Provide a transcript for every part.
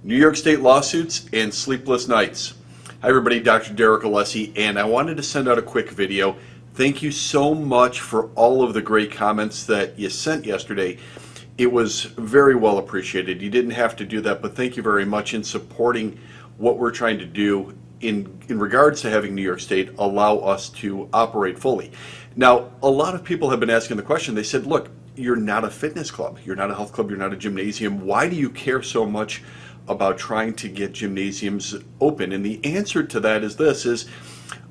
New York State lawsuits and sleepless nights. Hi everybody, Dr. Derek Alessi, and I wanted to send out a quick video. Thank you so much for all of the great comments that you sent yesterday. It was very well appreciated. You didn't have to do that, but thank you very much in supporting what we're trying to do in regards to having New York State allow us to operate fully. Now, a lot of people have been asking the question. They said, look, you're not a fitness club, you're not a health club, you're not a gymnasium. Why do you care so much about trying to get gymnasiums open? And the answer to that is this,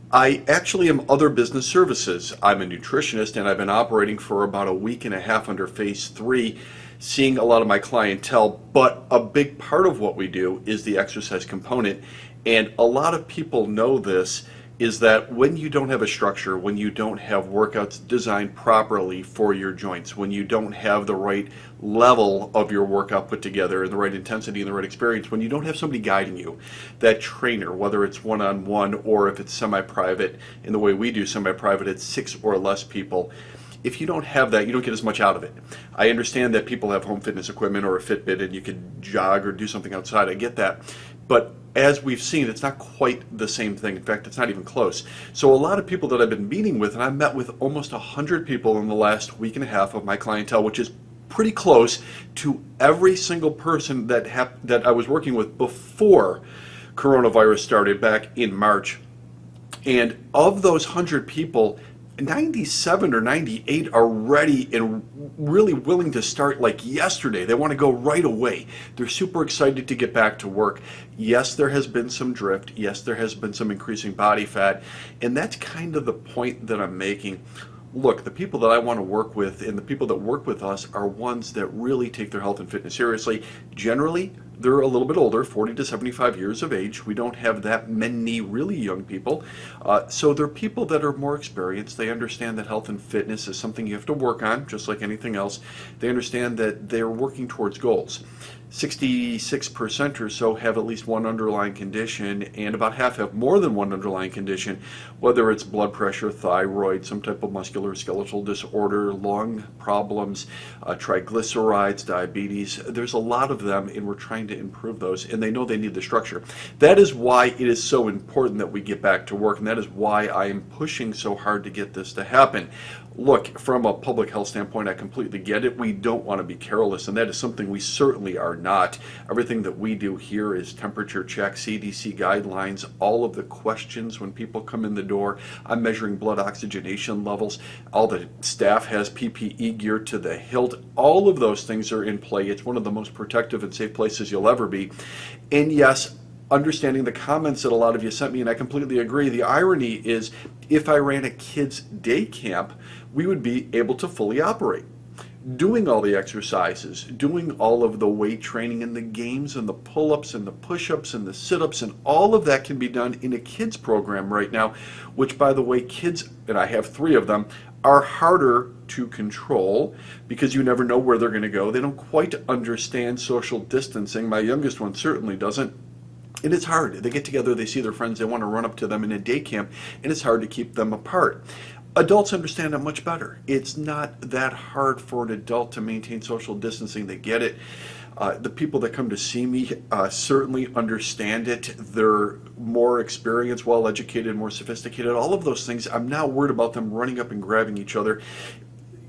I actually am other business services. I'm a nutritionist and I've been operating for about a week and a half under phase 3, seeing a lot of my clientele, but a big part of what we do is the exercise component. And a lot of people know this, is that when you don't have a structure, when you don't have workouts designed properly for your joints, when you don't have the right level of your workout put together and the right intensity and the right experience, when you don't have somebody guiding you, that trainer, whether it's one-on-one or if it's semi-private, in the way we do semi-private, it's 6 or less people. If you don't have that, you don't get as much out of it. I understand that people have home fitness equipment or a Fitbit and you can jog or do something outside. I get that. But as we've seen, it's not quite the same thing. In fact, it's not even close. So a lot of people that I've been meeting with, and I've met with almost 100 people in the last week and a half of my clientele, which is pretty close to every single person that I was working with before coronavirus started back in March. And of those 100 people, 97 or 98 are ready and really willing to start like yesterday. They want to go right away. They're super excited to get back to work. Yes, there has been some drift. Yes, there has been some increasing body fat. And that's kind of the point that I'm making. Look, the people that I want to work with and the people that work with us are ones that really take their health and fitness seriously. Generally, they're a little bit older, 40 to 75 years of age. We don't have that many really young people. So they're people that are more experienced. They understand that health and fitness is something you have to work on, just like anything else. They understand that they're working towards goals. 66% or so have at least one underlying condition, and about half have more than one underlying condition, whether it's blood pressure, thyroid, some type of musculoskeletal disorder, lung problems, triglycerides, diabetes. There's a lot of them, and we're trying to improve those, and they know they need the structure. That is why it is so important that we get back to work, and that is why I am pushing so hard to get this to happen. Look, from a public health standpoint, I completely get it. We don't want to be careless, and that is something we certainly are not. Everything that we do here is temperature check, CDC guidelines, all of the questions when people come in the door. I'm measuring blood oxygenation levels. All the staff has PPE gear to the hilt. All of those things are in play. It's one of the most protective and safe places you'll ever be. And yes, understanding the comments that a lot of you sent me, and I completely agree. The irony is, if I ran a kids' day camp, we would be able to fully operate. Doing all the exercises, doing all of the weight training and the games and the pull-ups and the push-ups and the sit-ups, and all of that can be done in a kids program right now, which, by the way, kids, and I have 3 of them, are harder to control because you never know where they're going to go. They don't quite understand social distancing. My youngest one certainly doesn't. And it's hard. They get together, they see their friends, they want to run up to them in a day camp, and it's hard to keep them apart. Adults understand it much better. It's not that hard for an adult to maintain social distancing. They get it. The people that come to see me certainly understand it. They're more experienced, well-educated, more sophisticated. All of those things, I'm not worried about them running up and grabbing each other.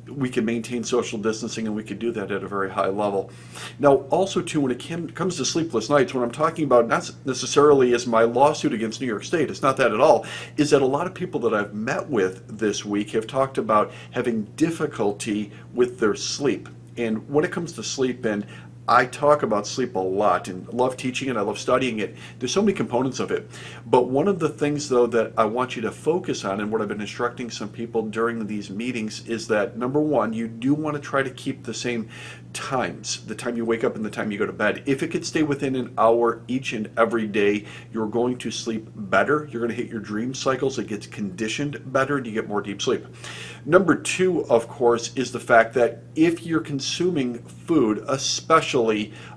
We can maintain social distancing, and we can do that at a very high level. Now, also too, when it comes to sleepless nights, what I'm talking about not necessarily is my lawsuit against New York State, it's not that at all, is that a lot of people that I've met with this week have talked about having difficulty with their sleep. And when it comes to sleep, and I talk about sleep a lot and love teaching it, I love studying it. There's so many components of it. But one of the things, though, that I want you to focus on, and what I've been instructing some people during these meetings, is that, number one, you do want to try to keep the same times, the time you wake up and the time you go to bed. If it could stay within an hour each and every day, you're going to sleep better. You're going to hit your dream cycles. It gets conditioned better, and you get more deep sleep. Number 2, of course, is the fact that if you're consuming food, especially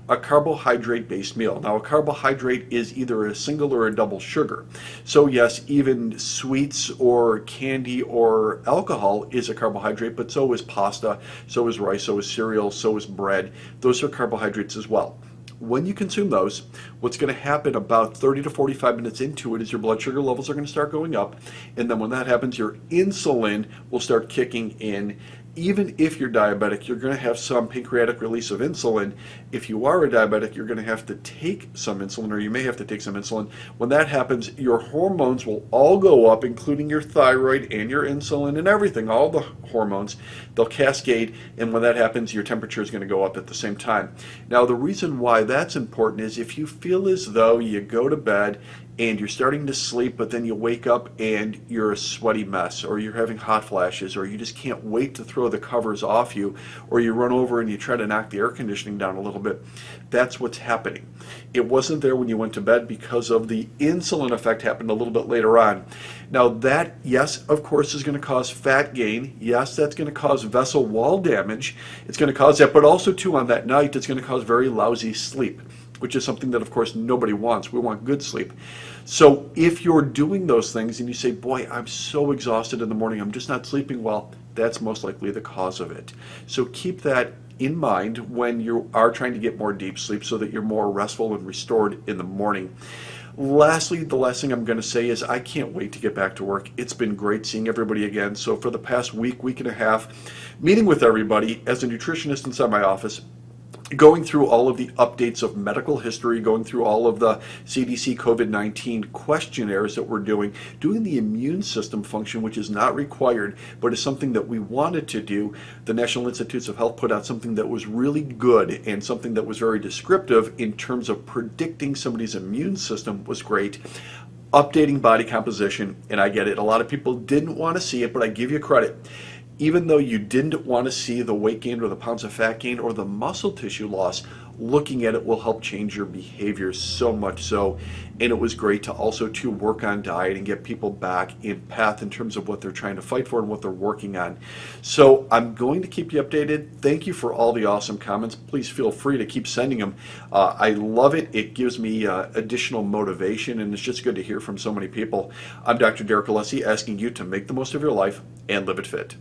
a carbohydrate-based meal. Now, a carbohydrate is either a single or a double sugar. So yes, even sweets or candy or alcohol is a carbohydrate, but so is pasta, so is rice, so is cereal, so is bread. Those are carbohydrates as well. When you consume those, what's going to happen about 30 to 45 minutes into it is your blood sugar levels are going to start going up. And then when that happens, your insulin will start kicking in. Even if you're diabetic, you're going to have some pancreatic release of insulin. If you are a diabetic, you're going to have to take some insulin, or you may have to take some insulin. When that happens, your hormones will all go up, including your thyroid and your insulin and everything, all the hormones. They'll cascade, and when that happens, your temperature is going to go up at the same time. Now, the reason why that's important is if you feel as though you go to bed and you're starting to sleep, but then you wake up and you're a sweaty mess, or you're having hot flashes, or you just can't wait to throw the covers off you, or you run over and you try to knock the air conditioning down a little bit, that's what's happening. It wasn't there when you went to bed because of the insulin effect happened a little bit later on. Now that, yes, of course, is going to cause fat gain. Yes, that's going to cause vessel wall damage. It's going to cause that, but also too on that night, it's going to cause very lousy sleep, which is something that, of course, nobody wants. We want good sleep. So if you're doing those things and you say, boy, I'm so exhausted in the morning, I'm just not sleeping well, that's most likely the cause of it. So keep that in mind when you are trying to get more deep sleep so that you're more restful and restored in the morning. Lastly, the last thing I'm going to say is I can't wait to get back to work. It's been great seeing everybody again. So for the past week, week and a half, meeting with everybody as a nutritionist inside my office, going through all of the updates of medical history, going through all of the CDC COVID-19 questionnaires that we're doing the immune system function, which is not required, but is something that we wanted to do. The National Institutes of Health put out something that was really good and something that was very descriptive in terms of predicting somebody's immune system was great. Updating body composition, and I get it, a lot of people didn't want to see it, but I give you credit. Even though you didn't want to see the weight gain or the pounds of fat gain or the muscle tissue loss, looking at it will help change your behavior so much so. And it was great to also to work on diet and get people back in path in terms of what they're trying to fight for and what they're working on. So I'm going to keep you updated. Thank you for all the awesome comments. Please feel free to keep sending them. I love it. It gives me additional motivation, and it's just good to hear from so many people. I'm Dr. Derek Alessi, asking you to make the most of your life and live it fit.